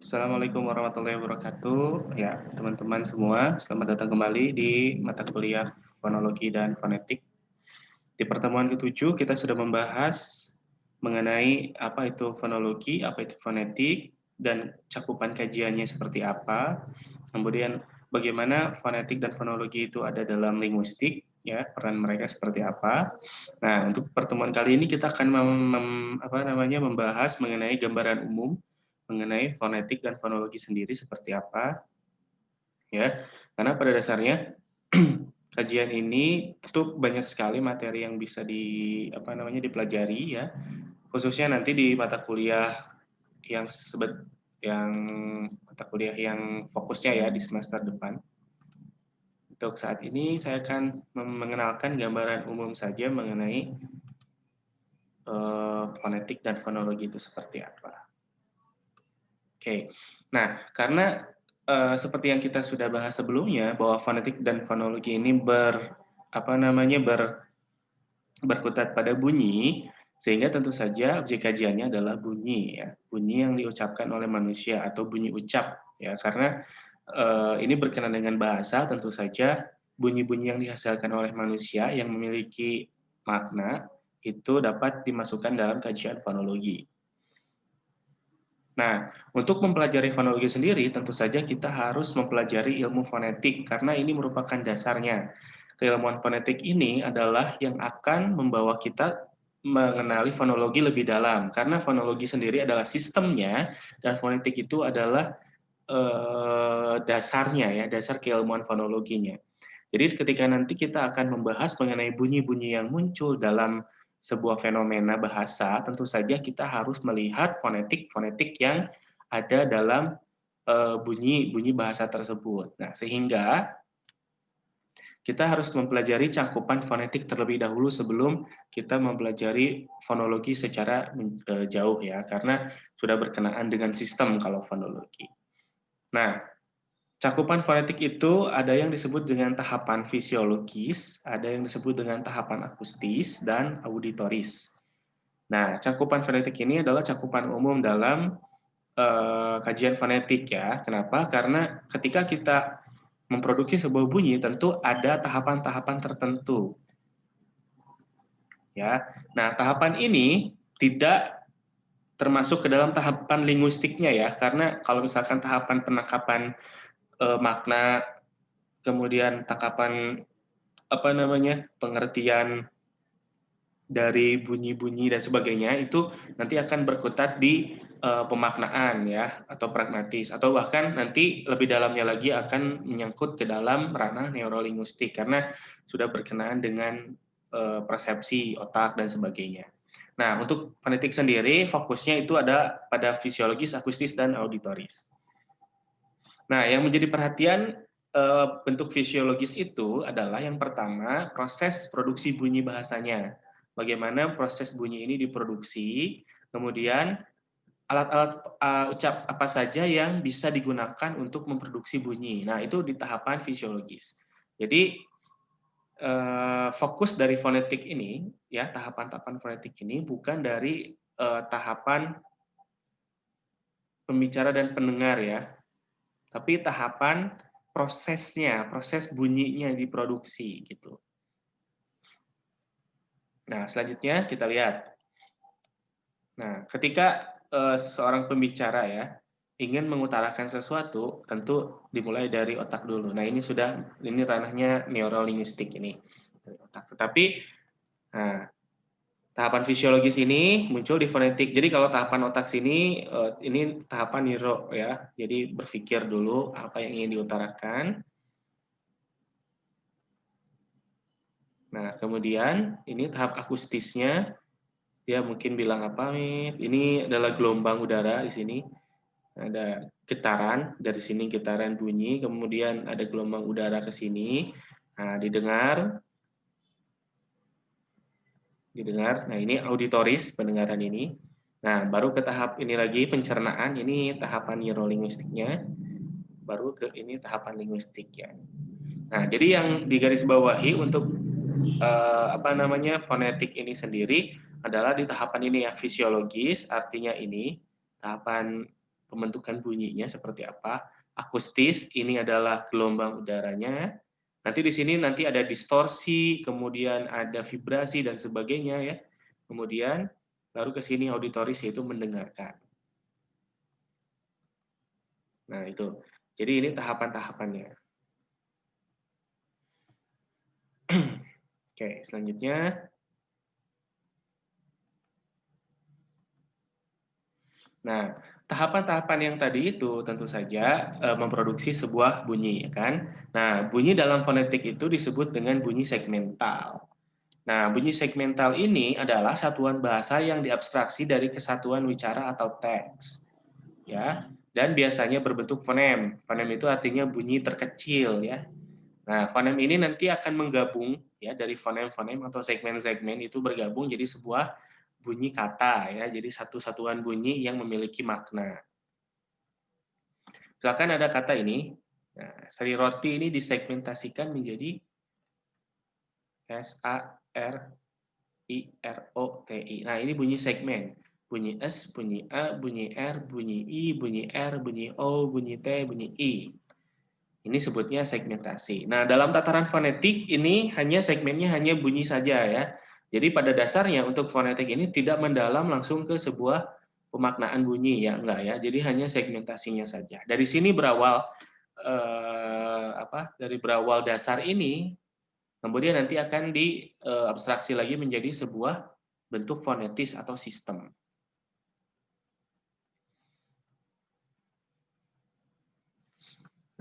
Assalamualaikum warahmatullahi wabarakatuh. Ya, teman-teman semua, selamat datang kembali di mata kuliah fonologi dan fonetik. Di pertemuan ke-7 kita sudah membahas mengenai apa itu fonologi, apa itu fonetik, dan cakupan kajiannya seperti apa. Kemudian bagaimana fonetik dan fonologi itu ada dalam linguistik, ya, peran mereka seperti apa. Nah, untuk pertemuan kali ini kita akan membahas mengenai gambaran umum mengenai fonetik dan fonologi sendiri seperti apa, ya. Karena pada dasarnya kajian ini tentu banyak sekali materi yang bisa dipelajari, ya, khususnya nanti di mata kuliah yang yang mata kuliah yang fokusnya ya di semester depan. Untuk saat ini saya akan mengenalkan gambaran umum saja mengenai fonetik dan fonologi itu seperti apa. Oke. Nah, karena seperti yang kita sudah bahas sebelumnya bahwa fonetik dan fonologi ini berkutat pada bunyi, sehingga tentu saja objek kajiannya adalah bunyi, ya. Bunyi yang diucapkan oleh manusia atau bunyi ucap, ya. Karena ini berkenaan dengan bahasa, tentu saja bunyi-bunyi yang dihasilkan oleh manusia yang memiliki makna itu dapat dimasukkan dalam kajian fonologi. Nah, untuk mempelajari fonologi sendiri, tentu saja kita harus mempelajari ilmu fonetik, karena ini merupakan dasarnya. Keilmuan fonetik ini adalah yang akan membawa kita mengenali fonologi lebih dalam, karena fonologi sendiri adalah sistemnya, dan fonetik itu adalah dasarnya, ya, dasar keilmuan fonologinya. Jadi ketika nanti kita akan membahas mengenai bunyi-bunyi yang muncul dalam sebuah fenomena bahasa, tentu saja kita harus melihat fonetik-fonetik yang ada dalam bunyi-bunyi bahasa tersebut. Nah, sehingga kita harus mempelajari cakupan fonetik terlebih dahulu sebelum kita mempelajari fonologi secara jauh, ya, karena sudah berkenaan dengan sistem kalau fonologi. Nah, cakupan fonetik itu ada yang disebut dengan tahapan fisiologis, ada yang disebut dengan tahapan akustis, dan auditoris. Nah, cakupan fonetik ini adalah cakupan umum dalam kajian fonetik, ya. Kenapa? Karena ketika kita memproduksi sebuah bunyi, tentu ada tahapan-tahapan tertentu, ya. Nah, tahapan ini tidak termasuk ke dalam tahapan linguistiknya, ya, karena kalau misalkan tahapan penangkapan makna, kemudian tangkapan pengertian dari bunyi-bunyi dan sebagainya itu nanti akan berkutat di pemaknaan, ya, atau pragmatis, atau bahkan nanti lebih dalamnya lagi akan menyangkut ke dalam ranah neurolinguistik karena sudah berkenaan dengan persepsi otak dan sebagainya. Nah, untuk fonetik sendiri fokusnya itu ada pada fisiologis, akustis, dan auditoris. Nah, yang menjadi perhatian bentuk fisiologis itu adalah yang pertama, proses produksi bunyi bahasanya. Bagaimana proses bunyi ini diproduksi, kemudian alat-alat ucap apa saja yang bisa digunakan untuk memproduksi bunyi. Nah, itu di tahapan fisiologis. Jadi, fokus dari fonetik ini, ya, tahapan-tahapan fonetik ini bukan dari tahapan pembicara dan pendengar, ya, tapi tahapan prosesnya, proses bunyinya diproduksi gitu. Nah, selanjutnya kita lihat. Nah, ketika seorang pembicara, ya, ingin mengutarakan sesuatu, tentu dimulai dari otak dulu. Nah, ini ranahnya neurolinguistik ini. Otak. Tetapi nah, tahapan fisiologis ini muncul di fonetik. Jadi kalau tahapan otak sini ini tahapan neuro, ya. Jadi berpikir dulu apa yang ingin diutarakan. Nah, kemudian ini tahap akustisnya, dia mungkin bilang apa nih? Ini adalah gelombang udara di sini. Ada getaran, dari sini getaran bunyi, kemudian ada gelombang udara ke sini. Nah, didengar. Nah, ini auditoris, pendengaran ini. Nah, baru ke tahap ini lagi, pencernaan. Ini tahapan neurolinguistiknya. Baru ke ini tahapan linguistik, ya. Nah, jadi yang digarisbawahi untuk fonetik ini sendiri adalah di tahapan ini, ya, fisiologis, artinya ini tahapan pembentukan bunyinya seperti apa. Akustis, ini adalah gelombang udaranya. Nanti di sini nanti ada distorsi, kemudian ada vibrasi dan sebagainya ya. Kemudian baru ke sini auditoris, yaitu mendengarkan. Nah, itu. Jadi ini tahapan-tahapannya. Oke, selanjutnya. Nah, tahapan-tahapan yang tadi itu tentu saja memproduksi sebuah bunyi, ya kan? Nah, bunyi dalam fonetik itu disebut dengan bunyi segmental. Nah, bunyi segmental ini adalah satuan bahasa yang diabstraksi dari kesatuan wicara atau teks, ya. Dan biasanya berbentuk fonem. Fonem itu artinya bunyi terkecil, ya. Nah, fonem ini nanti akan menggabung ya dari fonem-fonem atau segmen-segmen itu bergabung jadi sebuah bunyi kata ya. Jadi satu satuan bunyi yang memiliki makna. Misalkan ada kata ini, nah, seri roti ini disegmentasikan menjadi S A R I R O T I. Nah, ini bunyi segmen. Bunyi S, bunyi A, bunyi R, bunyi I, bunyi R, bunyi O, bunyi T, bunyi I. Ini sebutnya segmentasi. Nah, dalam tataran fonetik ini segmennya hanya bunyi saja ya. Jadi pada dasarnya untuk fonetik ini tidak mendalam langsung ke sebuah pemaknaan bunyi ya, enggak ya. Jadi hanya segmentasinya saja. Dari sini berawal dari berawal dasar ini, kemudian nanti akan diabstraksi lagi menjadi sebuah bentuk fonetis atau sistem.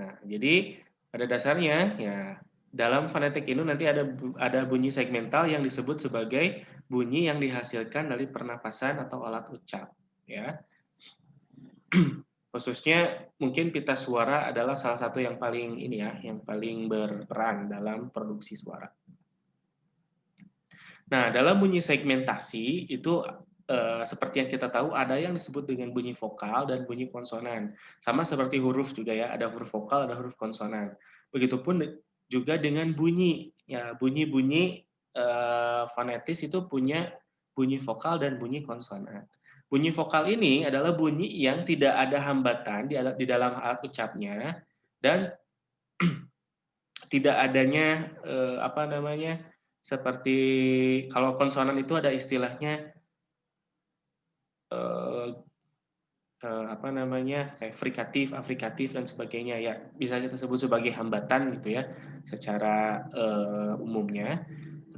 Nah, jadi pada dasarnya ya dalam fonetik ini nanti ada bunyi segmental yang disebut sebagai bunyi yang dihasilkan dari pernapasan atau alat ucap, ya. Khususnya mungkin pita suara adalah salah satu yang paling yang paling berperan dalam produksi suara. Nah, dalam bunyi segmentasi itu seperti yang kita tahu ada yang disebut dengan bunyi vokal dan bunyi konsonan. Sama seperti huruf juga ya, ada huruf vokal, ada huruf konsonan. Begitupun juga dengan bunyi. Ya, bunyi-bunyi fonetis itu punya bunyi vokal dan bunyi konsonan. Bunyi vokal ini adalah bunyi yang tidak ada hambatan di dalam alat ucapnya dan tidak adanya seperti kalau konsonan itu ada istilahnya kayak frikatif, afrikatif dan sebagainya ya, bisa kita sebut sebagai hambatan gitu ya secara umumnya.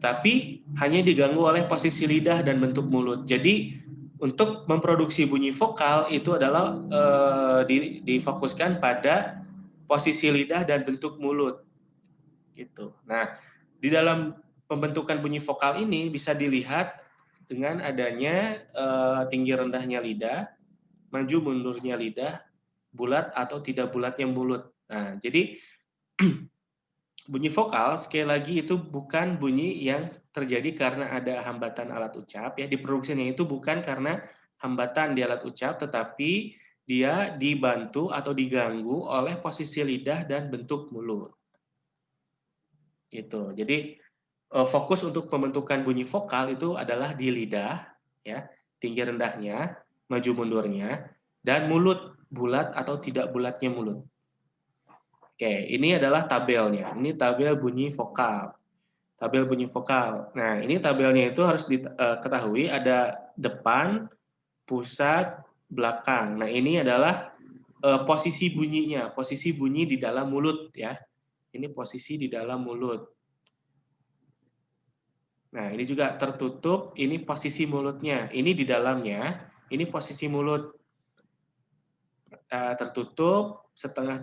Tetapi hanya diganggu oleh posisi lidah dan bentuk mulut. Jadi untuk memproduksi bunyi vokal itu adalah difokuskan pada posisi lidah dan bentuk mulut gitu. Nah, di dalam pembentukan bunyi vokal ini bisa dilihat dengan adanya tinggi rendahnya lidah, maju mundurnya lidah, bulat atau tidak bulatnya mulut. Nah, jadi bunyi vokal sekali lagi itu bukan bunyi yang terjadi karena ada hambatan alat ucap ya. Diproduksinya itu bukan karena hambatan di alat ucap, tetapi dia dibantu atau diganggu oleh posisi lidah dan bentuk mulut. Gitu. Jadi fokus untuk pembentukan bunyi vokal itu adalah di lidah, ya, tinggi rendahnya, maju mundurnya, dan mulut, bulat atau tidak bulatnya mulut. Oke, ini adalah tabelnya. Ini tabel bunyi vokal. Tabel bunyi vokal. Nah, ini tabelnya itu harus diketahui ada depan, pusat, belakang. Nah, ini adalah posisi bunyinya, posisi bunyi di dalam mulut ya. Ini posisi di dalam mulut. Nah, ini juga tertutup, ini posisi mulutnya. Ini di dalamnya, ini posisi mulut. Tertutup, setengah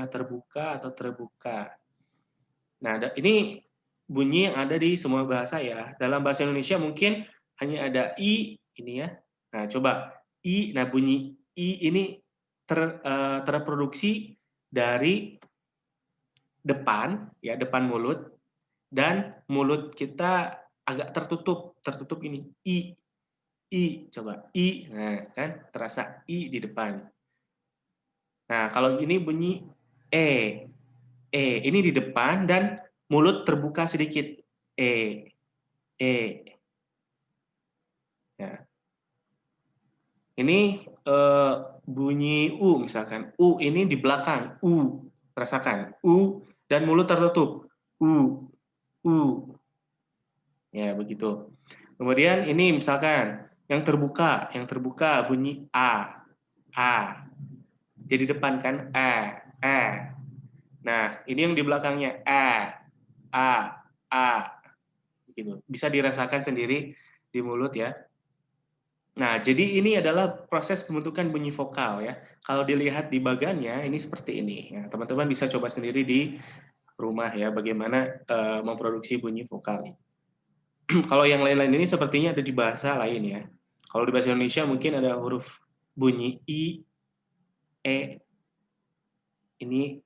terbuka, atau terbuka. Nah, ini bunyi yang ada di semua bahasa ya. Dalam bahasa Indonesia mungkin hanya ada I, ini ya. Nah, coba I, nah bunyi I ini terproduksi dari depan, ya depan mulut, dan mulut kita agak tertutup ini coba nah kan terasa i di depan. Nah kalau ini bunyi e ini di depan dan mulut terbuka sedikit e ya. Ini bunyi U misalkan. U ini di belakang, U. Rasakan, U dan mulut tertutup. U, U. Ya, begitu. Kemudian ini misalkan yang terbuka bunyi A. A. Jadi depan kan A, A. Nah, ini yang di belakangnya A, A, A. Gitu. Bisa dirasakan sendiri di mulut ya. Nah, jadi ini adalah proses pembentukan bunyi vokal ya. Kalau dilihat di bagannya ini seperti ini. Ya, teman-teman bisa coba sendiri di rumah ya bagaimana memproduksi bunyi vokal. Kalau yang lain-lain ini sepertinya ada di bahasa lain ya. Kalau di bahasa Indonesia mungkin ada huruf bunyi I, E, ini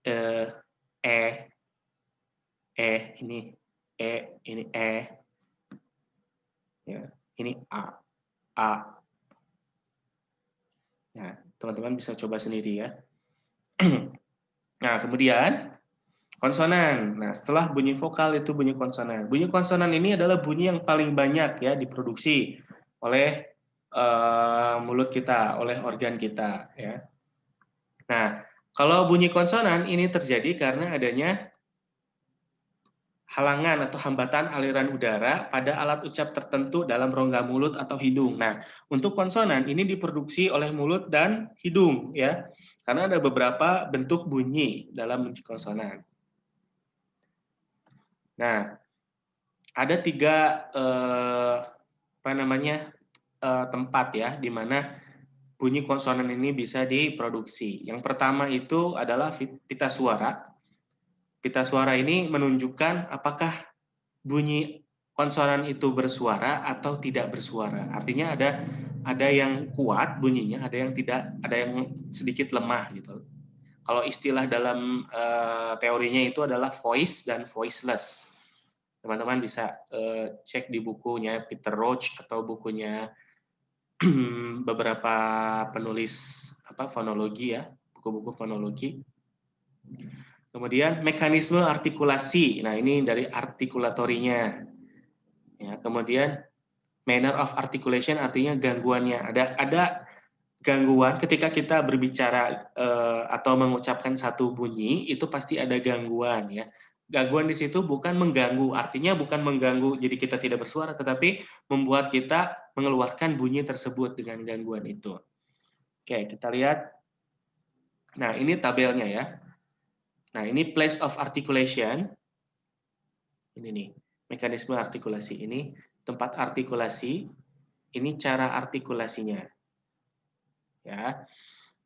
ini ini ya, ini A. Nah, teman-teman bisa coba sendiri ya. Nah, kemudian konsonan. Nah, setelah bunyi vokal itu bunyi konsonan. Bunyi konsonan ini adalah bunyi yang paling banyak ya diproduksi oleh mulut kita, oleh organ kita ya. Nah, kalau bunyi konsonan ini terjadi karena adanya halangan atau hambatan aliran udara pada alat ucap tertentu dalam rongga mulut atau hidung. Nah, untuk konsonan ini diproduksi oleh mulut dan hidung ya. Karena ada beberapa bentuk bunyi dalam bunyi konsonan. Nah, ada tiga tempat ya di mana bunyi konsonan ini bisa diproduksi. Yang pertama itu adalah pita suara. Pita suara ini menunjukkan apakah bunyi konsonan itu bersuara atau tidak bersuara. Artinya ada yang kuat bunyinya, ada yang tidak, ada yang sedikit lemah gitu. Kalau istilah dalam teorinya itu adalah voice dan voiceless. Teman-teman bisa cek di bukunya Peter Roach atau bukunya beberapa penulis fonologi ya, buku-buku fonologi. Kemudian mekanisme artikulasi. Nah, ini dari artikulatorinya. Ya, kemudian manner of articulation artinya gangguannya. Ada gangguan ketika kita berbicara atau mengucapkan satu bunyi, itu pasti ada gangguan ya. Gangguan di situ bukan mengganggu, artinya bukan mengganggu jadi kita tidak bersuara, tetapi membuat kita mengeluarkan bunyi tersebut dengan gangguan itu. Oke, kita lihat. Nah, ini tabelnya ya. Nah, ini place of articulation. Ini nih, mekanisme artikulasi. Ini tempat artikulasi, ini cara artikulasinya. Ya.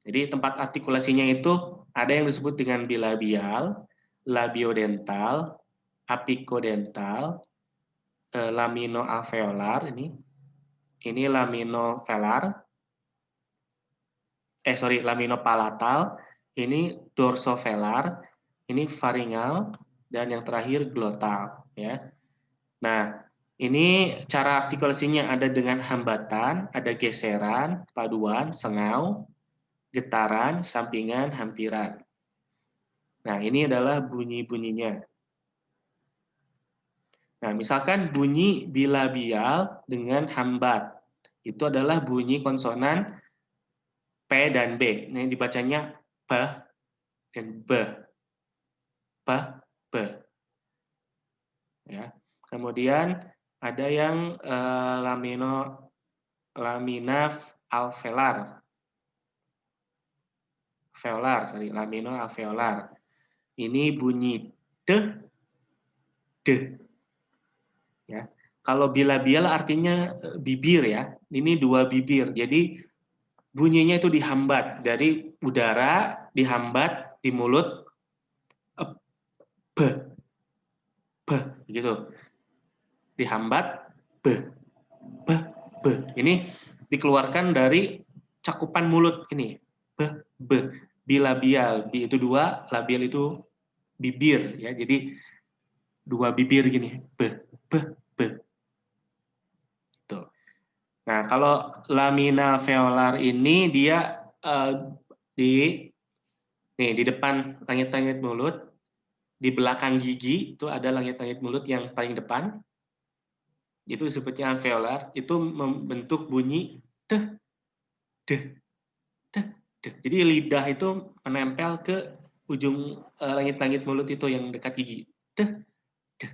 Jadi tempat artikulasinya itu ada yang disebut dengan bilabial, labiodental, apikodental, laminoalveolar ini laminopalatal, ini dorsovelar, ini faringal, dan yang terakhir glotal ya. Nah, ini cara artikulasinya ada dengan hambatan, ada geseran, paduan, sengau, getaran, sampingan, hampiran. Nah, ini adalah bunyi-bunyinya. Nah, misalkan bunyi bilabial dengan hambat. Itu adalah bunyi konsonan P dan B. Nah, yang dibacanya P dan B. P, B. Ya. Kemudian ada yang lamina alveolar. Lamino alveolar. Ini bunyi D, D. Ya. Kalau bilabial artinya bibir ya. Ini dua bibir. Jadi bunyinya itu dihambat dari udara, dihambat di mulut, B, B, gitu. Dihambat, B, B, B. Ini dikeluarkan dari cakupan mulut ini, B, B. Bilabial, bi itu dua, labial itu bibir ya. Jadi dua bibir gini, B, B, B. Tuh. Nah, kalau lamina alveolar ini dia di depan langit-langit mulut, di belakang gigi itu ada langit-langit mulut yang paling depan. Itu disebutnya alveolar, itu membentuk bunyi t, d, t, d. Jadi lidah itu menempel ke ujung langit-langit mulut itu yang dekat gigi. Deh, deh,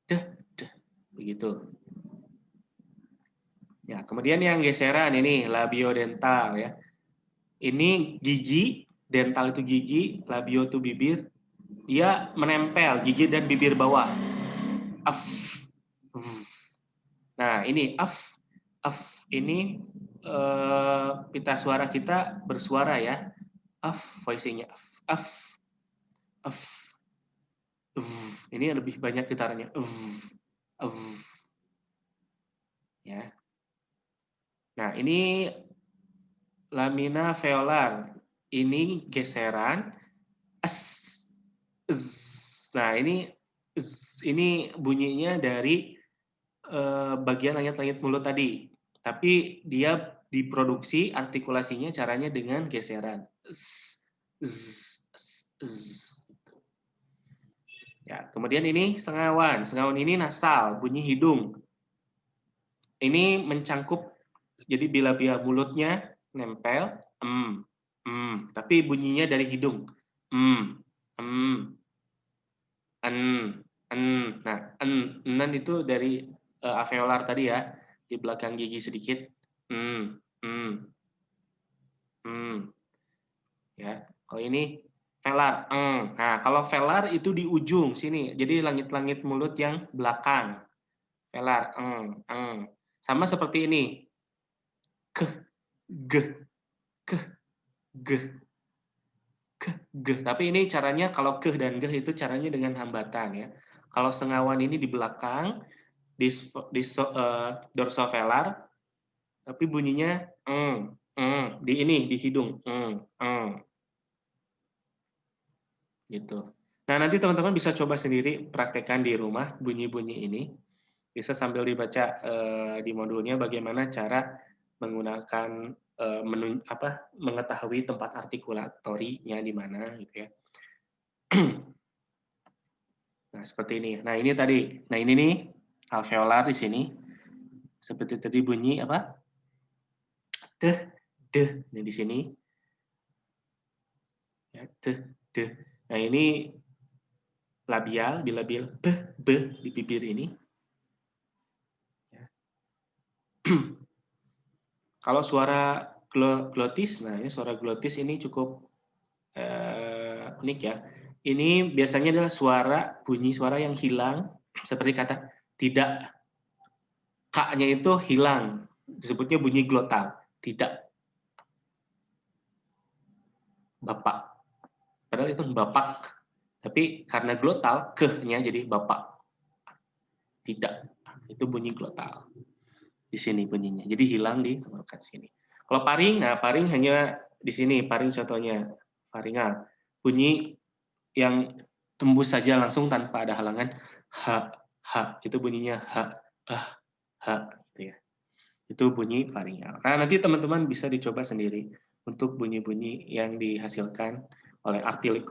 deh, deh. Begitu. Ya, kemudian yang geseran ini labiodental ya. Ini gigi, dental itu gigi, labio itu bibir. Dia menempel gigi dan bibir bawah. Af. Nah, ini af. Af ini pita suara kita bersuara ya. Af voicingnya. Af. Af. Ini lebih banyak getarannya. Ya. Nah, ini lamina veolar. Ini geseran. As. Nah, ini bunyinya dari bagian langit-langit mulut tadi. Tapi dia diproduksi artikulasinya caranya dengan geseran. Ya, kemudian ini sengawan. Sengawan ini nasal, bunyi hidung. Ini mencangkup, jadi bila-bila mulutnya nempel, tapi bunyinya dari hidung. En, en. Nah, enan itu dari alveolar tadi ya, di belakang gigi sedikit. Ya, kalau ini velar, Nah, kalau velar itu di ujung sini, jadi langit-langit mulut yang belakang. Velar, Sama seperti ini. Ke, ge, ke, ge, ke, ge. Tapi ini caranya kalau ke dan ge itu caranya dengan hambatan ya. Kalau sengawan ini di belakang, di dorsovelar, tapi bunyinya di ini di hidung, gitu. Nah, nanti teman-teman bisa coba sendiri praktekkan di rumah bunyi-bunyi ini. Bisa sambil dibaca di modulnya bagaimana cara menggunakan mengetahui tempat artikulatorinya di mana gitu ya. Nah, seperti ini. Nah, ini tadi. Nah, ini nih alveolar di sini. Seperti tadi bunyi apa? Deh, deh. Nah, di sini. Ya, deh, deh. Nah, ini labial, bilabial, beh di bibir ini. Kalau suara glotis, nah ini suara glotis ini cukup unik ya. Ini biasanya adalah bunyi suara yang hilang, seperti kata tidak. K-nya itu hilang, disebutnya bunyi glotal. Tidak. Bapak. Padahal itu bapak. Tapi karena glotal, ke-nya jadi bapak. Tidak. Itu bunyi glotal. Di sini bunyinya. Jadi hilang di tenggorokan sini. Kalau paring, nah paring hanya di sini. Paring contohnya. Faringal. Bunyi yang tembus saja langsung tanpa ada halangan. H, H. Itu bunyinya H, H. Gitu ya. Itu bunyi faringal. Nah, nanti teman-teman bisa dicoba sendiri untuk bunyi-bunyi yang dihasilkan oleh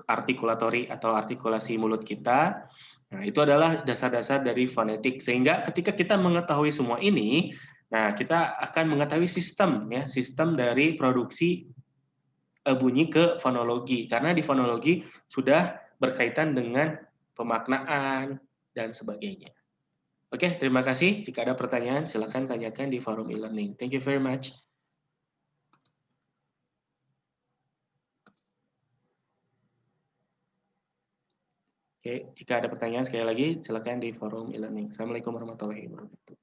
artikulatori atau artikulasi mulut kita. Nah, itu adalah dasar-dasar dari fonetik. Sehingga ketika kita mengetahui semua ini, nah kita akan mengetahui sistem ya, sistem dari produksi bunyi ke fonologi. Karena di fonologi sudah berkaitan dengan pemaknaan dan sebagainya. Oke, terima kasih. Jika ada pertanyaan, silakan tanyakan di forum e-learning. Thank you very much. Oke, jika ada pertanyaan sekali lagi, silakan di forum e-learning. Assalamualaikum warahmatullahi wabarakatuh.